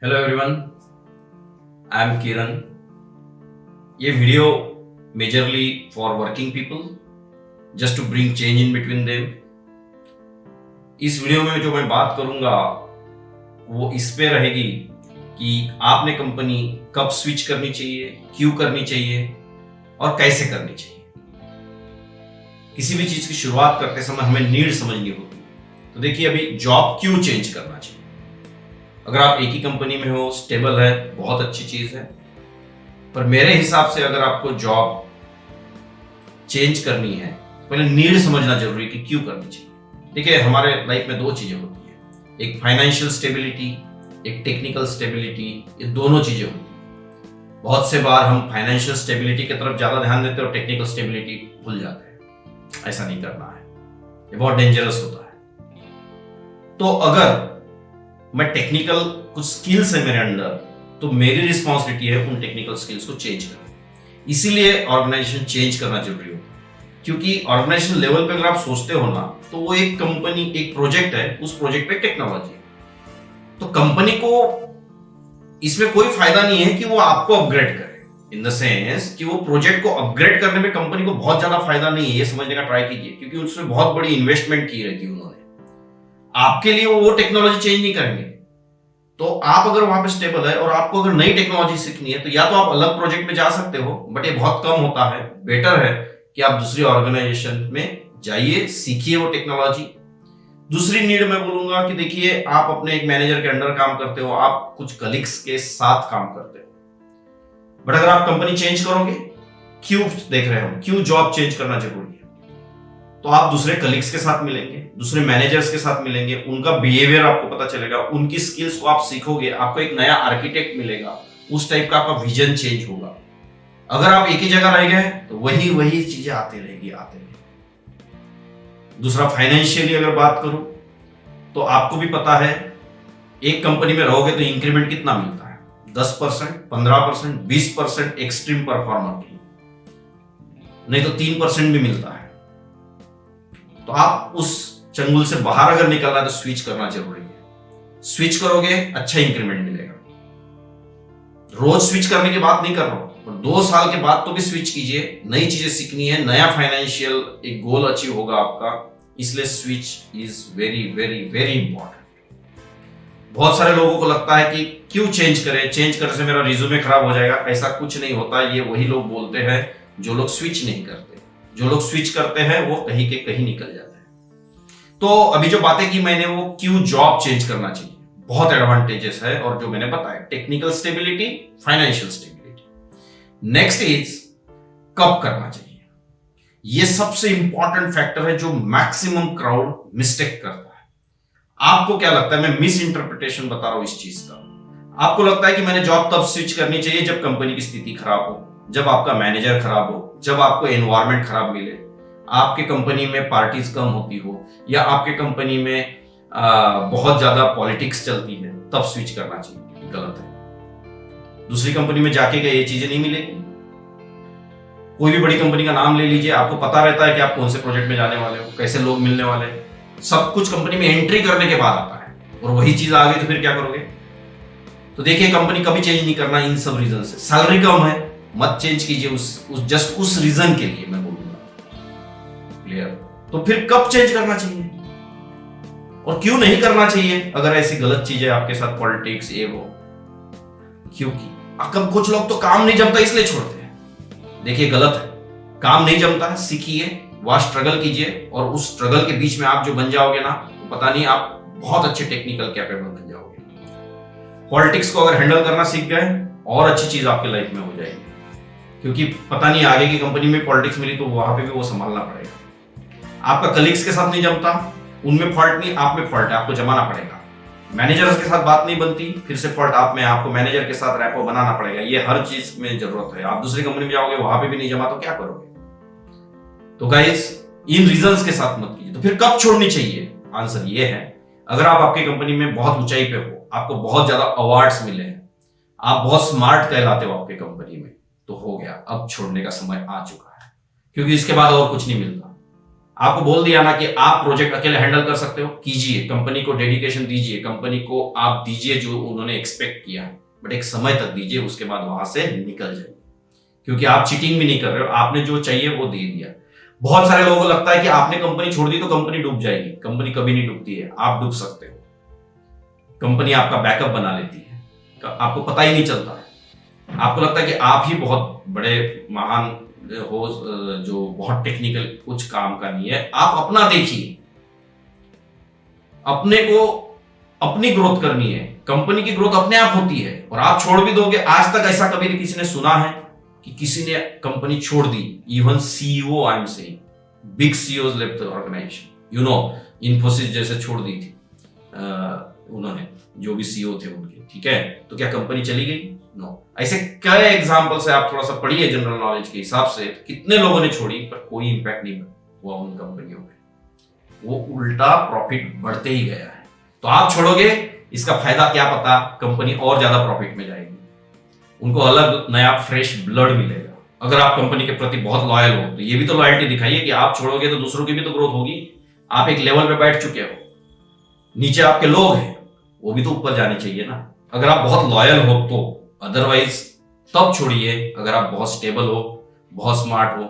Hello everyone, I am Kiran. ये video majorly for working people, just to bring change in between them. इस video में जो मैं बात करूंगा वो इस पे रहेगी कि आपने कंपनी कब स्विच करनी चाहिए, क्यों करनी चाहिए और कैसे करनी चाहिए। किसी भी चीज की शुरुआत करते समय हमें नीड समझनी होती है। तो देखिए, अभी जॉब क्यों चेंज करना चाहिए। अगर आप एक ही कंपनी में हो, स्टेबल है, बहुत अच्छी चीज है। पर मेरे हिसाब से अगर आपको जॉब चेंज करनी है, पहले नीड समझना जरूरी है कि क्यों करनी चाहिए। देखिए, हमारे लाइफ में दो चीजें होती है, एक फाइनेंशियल स्टेबिलिटी, एक टेक्निकल स्टेबिलिटी। ये दोनों चीजें होती है। बहुत से बार हम फाइनेंशियल स्टेबिलिटी की तरफ ज्यादा ध्यान देते हैं और टेक्निकल स्टेबिलिटी भूल जाते हैं। ऐसा नहीं करना है, ये बहुत डेंजरस होता है। तो अगर मैं टेक्निकल कुछ स्किल्स है मेरे अंदर, तो मेरी रिस्पॉन्सिबिलिटी है उन टेक्निकल स्किल्स को चेंज करना। इसीलिए ऑर्गेनाइजेशन चेंज करना जरूरी होता है। क्योंकि ऑर्गेनाइजेशन लेवल पे अगर आप सोचते हो ना, तो वो एक कंपनी, एक प्रोजेक्ट है, उस प्रोजेक्ट पे टेक्नोलॉजी है। तो कंपनी को इसमें कोई फायदा नहीं है कि वो आपको अपग्रेड करे। इन द सेंस कि वो प्रोजेक्ट को अपग्रेड करने में कंपनी को बहुत ज्यादा फायदा नहीं है, ये समझने का ट्राई कीजिए। क्योंकि उसमें बहुत बड़ी इन्वेस्टमेंट की रहती है उन्होंने। आपके लिए वो टेक्नोलॉजी चेंज नहीं करेंगे। तो आप अगर वहां पे स्टेबल है और आपको अगर नई टेक्नोलॉजी सीखनी है, तो या तो आप अलग प्रोजेक्ट में जा सकते हो, बट ये बहुत कम होता है। बेटर है कि आप दूसरी ऑर्गेनाइजेशन में जाइए, सीखिए वो टेक्नोलॉजी। दूसरी नीड मैं बोलूंगा कि देखिए, आप अपने एक मैनेजर के अंडर काम करते हो, आप कुछ कलीग्स के साथ काम करते हो। बट अगर आप कंपनी चेंज करोगे, क्यों देख रहे हो, क्यों जॉब चेंज करना जरूरी है, तो आप दूसरे कलीग्स के साथ मिलेंगे, दूसरे मैनेजर्स के साथ मिलेंगे, उनका बिहेवियर आपको पता चलेगा, उनकी स्किल्स को आप सीखोगे, आपको एक नया आर्किटेक्ट मिलेगा, उस टाइप का आपका विजन चेंज होगा। अगर आप एक ही जगह रह गए तो वही वही चीजें आती रहेगी। दूसरा, फाइनेंशियली अगर बात करूं, तो आपको भी पता है, एक कंपनी में रहोगे तो इंक्रीमेंट कितना मिलता है, 10%, 15%, 20% एक्सट्रीम परफॉर्मर की, नहीं तो 3% भी मिलता है। तो आप उस चंगुल से बाहर अगर निकलना है तो स्विच करना जरूरी है। स्विच करोगे, अच्छा इंक्रीमेंट मिलेगा। रोज स्विच करने की बात नहीं कर रहा हूं, पर 2 साल के बाद तो भी स्विच कीजिए। नई चीजें सीखनी है, नया फाइनेंशियल एक गोल अचीव होगा आपका। इसलिए switch is very very very important. बहुत सारे लोगों को लगता है कि क्यों चेंज करें, चेंज करने से मेरा रिज्यूमे खराब हो जाएगा। ऐसा कुछ नहीं होता। ये वही लोग बोलते हैं जो लोग स्विच नहीं करते। जो लोग स्विच करते हैं वो कहीं के कहीं निकल जाते हैं। तो अभी जो बातें की मैंने, वो क्यों जॉब चेंज करना चाहिए, बहुत एडवांटेजेस है। और जो मैंने बताया, technical stability, financial stability. Next is कब करना चाहिए। ये सबसे इंपॉर्टेंट फैक्टर है जो मैक्सिमम क्राउड मिस्टेक करता है। आपको क्या लगता है, मैं मिस इंटरप्रिटेशन बता रहा हूं इस चीज का। आपको लगता है कि मैंने जॉब तब स्विच करनी चाहिए जब कंपनी की स्थिति खराब हो, जब आपका मैनेजर खराब हो, जब आपको एनवायरमेंट खराब मिले, आपके कंपनी में पार्टीज कम होती हो, या आपके कंपनी में बहुत ज्यादा पॉलिटिक्स चलती है, तब स्विच करना चाहिए। गलत है। दूसरी कंपनी में जाके क्या ये चीजें नहीं मिलेगी। कोई भी बड़ी कंपनी का नाम ले लीजिए, आपको पता रहता है कि आप कौन से प्रोजेक्ट में जाने वाले हो, कैसे लोग मिलने वाले हैं। सब कुछ कंपनी में एंट्री करने के बाद आता है, और वही चीज आ गई तो फिर क्या करोगे। तो देखिए, कंपनी कभी चेंज नहीं करना इन सब रीजन से। सैलरी कम है, मत चेंज कीजिए जस्ट उस रीजन के लिए मैं बोलूंगा। क्लियर। तो फिर कब चेंज करना चाहिए और क्यों नहीं करना चाहिए अगर ऐसी गलत चीजें आपके साथ, पॉलिटिक्स ये वो। क्योंकि कब कुछ लोग तो काम नहीं जमता इसलिए छोड़ते हैं। देखिए, गलत है। काम नहीं जमता है, सीखिए, वहां स्ट्रगल कीजिए, और उस स्ट्रगल के बीच में आप जो बन जाओगे ना, पता नहीं, आप बहुत अच्छे टेक्निकल कैपेबल बन जाओगे। पॉलिटिक्स को अगर हैंडल करना सीख गए, और अच्छी चीज आपकी लाइफ में हो जाएगी। क्योंकि पता नहीं आगे की कंपनी में पॉलिटिक्स मिली तो वहां पे भी वो संभालना पड़ेगा। आपका कलीग्स के साथ नहीं जमता, उनमें फॉल्ट नहीं, आप में फॉल्ट है, आपको जमाना पड़ेगा। मैनेजर्स के साथ बात नहीं बनती, फिर से फॉल्ट आप में, आपको मैनेजर के साथ रैपो बनाना पड़ेगा। ये हर चीज में जरूरत है। आप दूसरी कंपनी में जाओगे, वहां पे भी नहीं जमा तो क्या करोगे। तो गाइस, इन रीजंस के साथ मत कीजिए। तो फिर कब छोड़नी चाहिए, आंसर ये है, अगर आप आपकी कंपनी में बहुत ऊंचाई पे हो, आपको बहुत ज्यादा अवार्ड्स मिले हैं, आप बहुत स्मार्ट कहलाते हो आपकी कंपनी में, तो हो गया, अब छोड़ने का समय आ चुका है। क्योंकि इसके बाद और कुछ नहीं मिलता। आपको बोल दिया ना कि आप प्रोजेक्ट अकेले हैंडल कर सकते हो, कीजिए, कंपनी को डेडिकेशन दीजिए, कंपनी को आप दीजिए जो उन्होंने एक्सपेक्ट किया है, बट एक समय तक दीजिए, उसके बाद वहां से निकल जाइए, क्योंकि आप चीटिंग भी नहीं कर रहे हो, आपने जो चाहिए वो दे दिया। बहुत सारे लोगों को लगता है कि आपने कंपनी छोड़ दी तो कंपनी डूब जाएगी। कंपनी कभी नहीं डूबती है, आप डूब सकते हो, कंपनी आपका बैकअप बना लेती है, आपको पता ही नहीं चलता है। आपको लगता है कि आप ही बहुत बड़े महान हो, जो बहुत टेक्निकल कुछ काम का नहीं है। आप अपना देखिए, अपने को अपनी ग्रोथ करनी है, कंपनी की ग्रोथ अपने आप होती है, और आप छोड़ भी दोगे। आज तक ऐसा कभी किसी ने सुना है कि किसी ने कंपनी छोड़ दी? Even CEO, I am saying, big CEOs left the organization, you know, Infosys जैसे छोड़ दी थी उन्होंने, जो भी सीईओ थे उनके, ठीक है, तो क्या कंपनी चली गई? नो। ऐसे कई एग्जांपल्स है, आप थोड़ा सा पढ़िए जनरल नॉलेज के हिसाब से, कितने लोगों ने छोड़ी पर कोई इंपैक्ट नहीं हुआ उन कंपनियों पे, वो उल्टा प्रॉफिट बढ़ते ही गया है। तो आप छोड़ोगे, इसका फायदा क्या पता, कंपनी और ज्यादा प्रॉफिट में जाएगी, उनको अलग नया फ्रेश ब्लड मिलेगा। अगर आप कंपनी के प्रति बहुत लॉयल हो तो ये भी तो लॉयल्टी दिखाइए कि आप छोड़ोगे तो दूसरों की भी तो ग्रोथ होगी। आप एक लेवल पे बैठ चुके हो, नीचे आपके लोग हैं, वो भी तो ऊपर जाने चाहिए ना, अगर आप बहुत लॉयल हो तो। अदरवाइज तब छोड़िए अगर आप बहुत स्टेबल हो, बहुत स्मार्ट हो,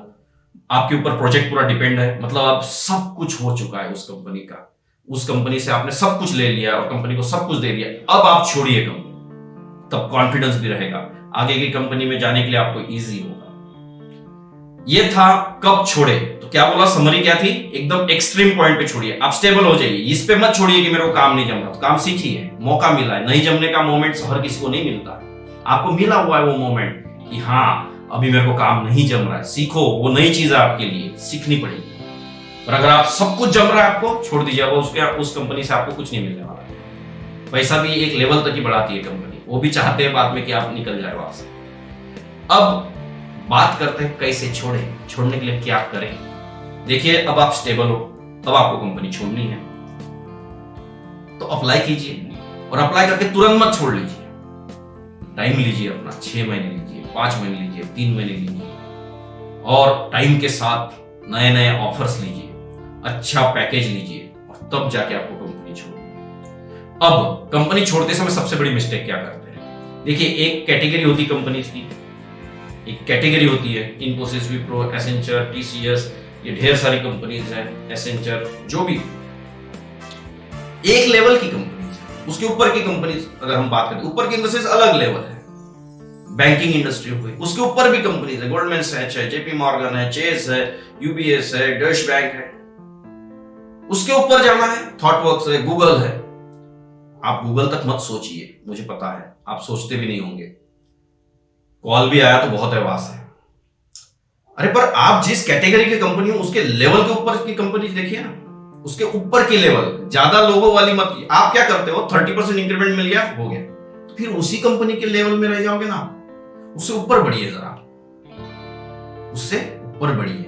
आपके ऊपर प्रोजेक्ट पूरा डिपेंड है, मतलब अब सब कुछ हो चुका है उस कंपनी का, उस कंपनी से आपने सब कुछ ले लिया और कंपनी को सब कुछ दे दिया, अब आप छोड़िए कंपनी, तब कॉन्फिडेंस भी रहेगा, आगे की कंपनी में जाने के लिए आपको इजी होगा। ये था कब छोड़े। तो क्या बोला, समरी क्या थी, एकदम एक्सट्रीम पॉइंट पे छोड़िए, आप स्टेबल हो जाइए, इस पे मत छोड़िए कि मेरे को काम नहीं जम रहा, तो काम सीखिए, मौका मिला है, नहीं जमने का मोमेंट हर किसी को नहीं मिलता है, आपको मिला हुआ है वो मोमेंट कि हाँ अभी मेरे को काम नहीं जम रहा है, सीखो, वो नई चीज है आपके लिए, सीखनी पड़ेगी। पर अगर आप सब कुछ जम रहा है आपको, छोड़ दीजिए, उस कंपनी से आपको कुछ नहीं मिलने वाला है। पैसा भी एक लेवल तक ही बढ़ाती है कंपनी, वो भी चाहते हैं बाद में कि आप निकल जाए वहां से। अब बात करते हैं कैसे छोड़े, छोड़ने के लिए क्या करें। देखिए, अब आप स्टेबल हो, अब आपको कंपनी छोड़नी है तो अप्लाई कीजिए, और अप्लाई करके तुरंत मत छोड़ लीजिए, टाइम लीजिए अपना, 6 महीने लीजिए, 5 महीने लीजिए, 3 महीने लीजिए, और टाइम के साथ नए नए ऑफर्स लीजिए, अच्छा पैकेज लीजिए, और तब जाके आपको कंपनी छोड़नी। अब कंपनी छोड़ते समय सबसे बड़ी मिस्टेक क्या करते हैं, देखिए, एक कैटेगरी होती कंपनी की, एक कैटेगरी होती है, इन्फोसिस, विप्रो, एसेंचर, टीसीएस, ये ढेर सारी कंपनीज हैं, एसेंचर, जो भी एक लेवल की कंपनीज है। उसके ऊपर की कंपनीज अगर हम बात करें, ऊपर की इंडस्ट्रीज अलग लेवल है, बैंकिंग इंडस्ट्री हुई, उसके ऊपर भी कंपनीज है, गोल्डमैन सैच है, जेपी मॉर्गन है, चेस है, यूबीएस है, डच बैंक है। उसके ऊपर जाना है, थॉटवर्क्स है, गूगल है। आप गूगल तक मत सोचिए, मुझे पता है आप सोचते भी नहीं होंगे, कॉल भी आया तो बहुत आवाज है। अरे पर आप जिस कैटेगरी की कंपनी हो उसके लेवल के ऊपर की कंपनी देखिए ना, उसके ऊपर की लेवल, ज्यादा लोगों वाली मत। आप क्या करते हो, 30% इंक्रीमेंट मिल गया, हो गया, तो फिर उसी कंपनी के लेवल में रह जाओगे ना, उससे ऊपर बढ़िए जरा, उससे ऊपर बढ़िए,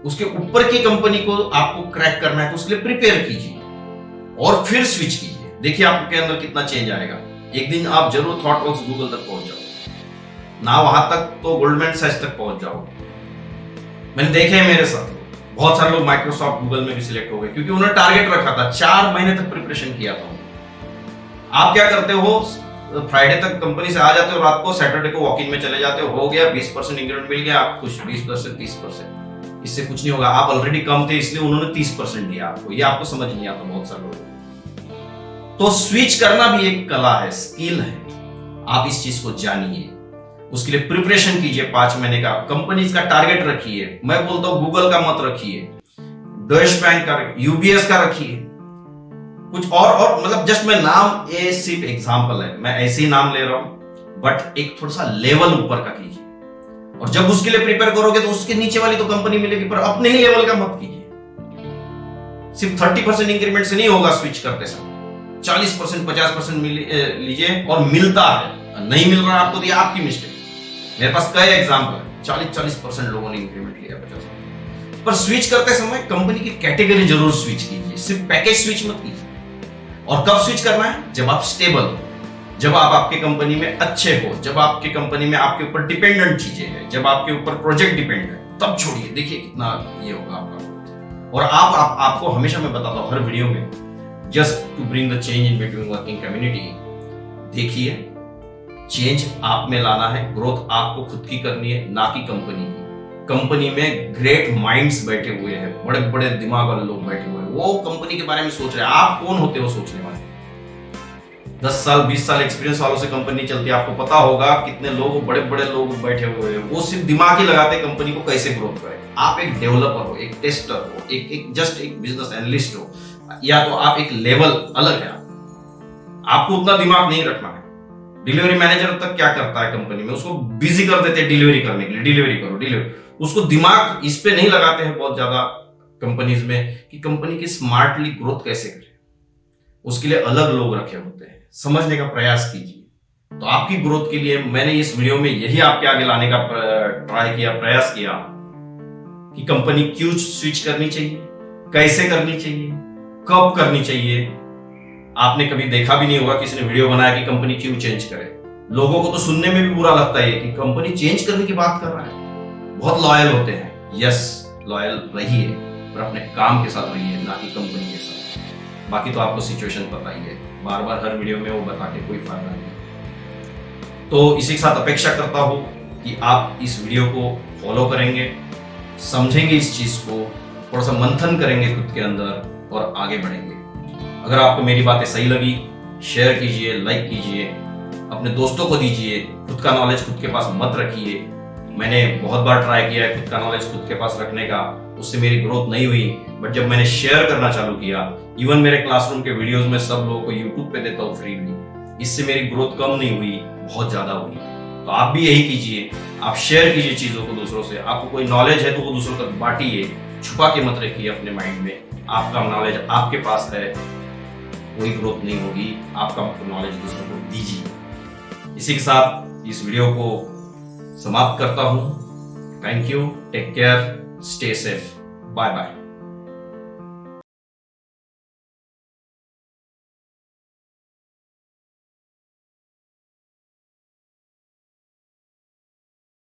उसके ऊपर की कंपनी को आपको क्रैक करना है तो उसके लिए प्रिपेयर कीजिए और फिर स्विच कीजिए। देखिए आपके अंदर कितना चेंज आएगा। एक दिन आप जरूर थॉटवर्क्स गूगल तक पहुंच जाओगे ना, वहां तक तो गोल्डमैन सैच तक पहुंच जाओगे। मैंने देखे हैं मेरे साथ, बहुत सारे लोग माइक्रोसॉफ्ट गूगल में भी सिलेक्ट हो गए क्योंकि उन्होंने टारगेट रखा था, 4 महीने तक प्रिपरेशन किया था। आप क्या करते हो, फ्राइडे तक कंपनी से आ जाते हो, रात को सैटरडे को वॉक इन में चले जाते हो गया, 20% इंक्रीमेंट मिल गया, आप खुश, 20%, 30%, इससे कुछ नहीं होगा। आप ऑलरेडी कम थे इसलिए उन्होंने 30% दिया आपको, ये आपको समझ नहीं आता बहुत सारे लोग। तो स्विच करना भी एक कला है, स्किल है, आप इस चीज को जानिए, उसके लिए प्रिपरेशन कीजिए। 5 महीने का कंपनीज का टारगेट रखिए। मैं बोलता हूं गूगल का मत रखिए, डच बैंक का, यूबीएस का रखिए, कुछ और मतलब जस्ट मैं नाम, ये सिर्फ एग्जांपल है, मैं ऐसे ही नाम ले रहा हूं, बट एक थोड़ा सा लेवल ऊपर का कीजिए। और जब उसके लिए प्रिपेयर करोगे तो उसके नीचे वाली तो कंपनी मिलेगी, पर अपने ही लेवल का मत कीजिए। सिर्फ 30% इंक्रीमेंट से नहीं होगा स्विच करते समय, 40%, 50% लीजिए, और मिलता है, नहीं मिल रहा आपको तो ये आपकी मिस्टेक। मेरे पास कई एग्जांपल है, 40% लोगों ने इंक्रीमेंट लिया, 50%। पर स्विच करते समय कंपनी की कैटेगरी जरूर स्विच कीजिए, सिर्फ पैकेज स्विच मत कीजिए। और कब स्विच करना है, जब आप स्टेबल हो, जब आप आपके कंपनी में अच्छे हो, जब आपकी कंपनी में आपके ऊपर डिपेंडेंट चीजें हैं, जब आपके ऊपर प्रोजेक्ट डिपेंड है, तब छोड़िए। देखिए कितना ये होगा आपका। और आपको हमेशा मैं बताता हूँ हर वीडियो में, just to bring the change in between working community. देखिए, चेंज आप में लाना है, ग्रोथ आपको खुद की करनी है, ना कि कंपनी की। कंपनी में ग्रेट माइंड्स बैठे हुए हैं, बड़े बड़े दिमाग वाले लोग बैठे हुए हैं, वो कंपनी के बारे में सोच रहे हैं। आप कौन होते हो सोचने वाले? 10 साल 20 साल एक्सपीरियंस वालों से कंपनी चलती है, आपको पता होगा कितने लोग, बड़े बड़े लोग बैठे हुए हैं, वो सिर्फ दिमाग ही लगाते हैं कंपनी को कैसे ग्रोथ करें। आप एक डेवलपर हो, एक टेस्टर हो, एक जस्ट एक बिजनेस एनालिस्ट हो, या तो आप एक लेवल अलग है। आपको उतना दिमाग नहीं रखना है। डिलीवरी मैनेजर तक क्या करता है कंपनी में, उसको बिजी कर देते हैं डिलीवरी करने के लिए, डिलीवरी करो डिलीवरी। उसको दिमाग इस पे नहीं लगाते हैं बहुत ज्यादा कंपनीज में कि कंपनी की स्मार्टली ग्रोथ कैसे करें। उसके लिए अलग लोग रखे होते हैं। समझने का प्रयास कीजिए। तो आपकी ग्रोथ के लिए मैंने इस वीडियो में यही आपके आगे लाने का ट्राई किया, प्रयास किया कि कंपनी क्यों स्विच करनी चाहिए, कैसे करनी चाहिए, कब करनी चाहिए। आपने कभी देखा भी नहीं होगा किसी ने वीडियो बनाया कि कंपनी क्यों चेंज करे। लोगों को तो सुनने में भी बुरा लगता है कि कंपनी चेंज करने की बात कर रहा है। बहुत लॉयल होते हैं, यस लॉयल रहिए, पर अपने काम के साथ रहिए, ना कि कंपनी के साथ। बाकी तो आपको सिचुएशन पता ही है, बार बार हर वीडियो में वो बता के कोई फायदा नहीं। तो इसी के साथ अपेक्षा करता हूं कि आप इस वीडियो को फॉलो करेंगे, समझेंगे इस चीज को, थोड़ा सा मंथन करेंगे खुद के अंदर और आगे बढ़ेंगे। अगर आपको मेरी बातें सही लगी, शेयर कीजिए, लाइक कीजिए, अपने दोस्तों को दीजिए। खुद का नॉलेज खुद के पास मत रखिए। मैंने बहुत बार ट्राई किया है खुद का नॉलेज खुद के पास रखने का, उससे मेरी ग्रोथ नहीं हुई। बट जब मैंने शेयर करना चालू किया, इवन मेरे क्लासरूम के वीडियोस में सब लोगों को यूट्यूब पे देता हूँ फ्रीली, इससे मेरी ग्रोथ कम नहीं हुई, बहुत ज्यादा हुई। तो आप भी यही कीजिए, आप शेयर कीजिए चीजों को दूसरों से। आपको कोई नॉलेज है तो वो दूसरों तक बांटिए, छुपा के मत रखिए अपने माइंड में। आपका नॉलेज आपके पास है, कोई ग्रोथ नहीं होगी। आपका नॉलेज दूसरों को दीजिए। इसी के साथ इस वीडियो को समाप्त करता हूं। Thank you, take care, stay safe, bye bye.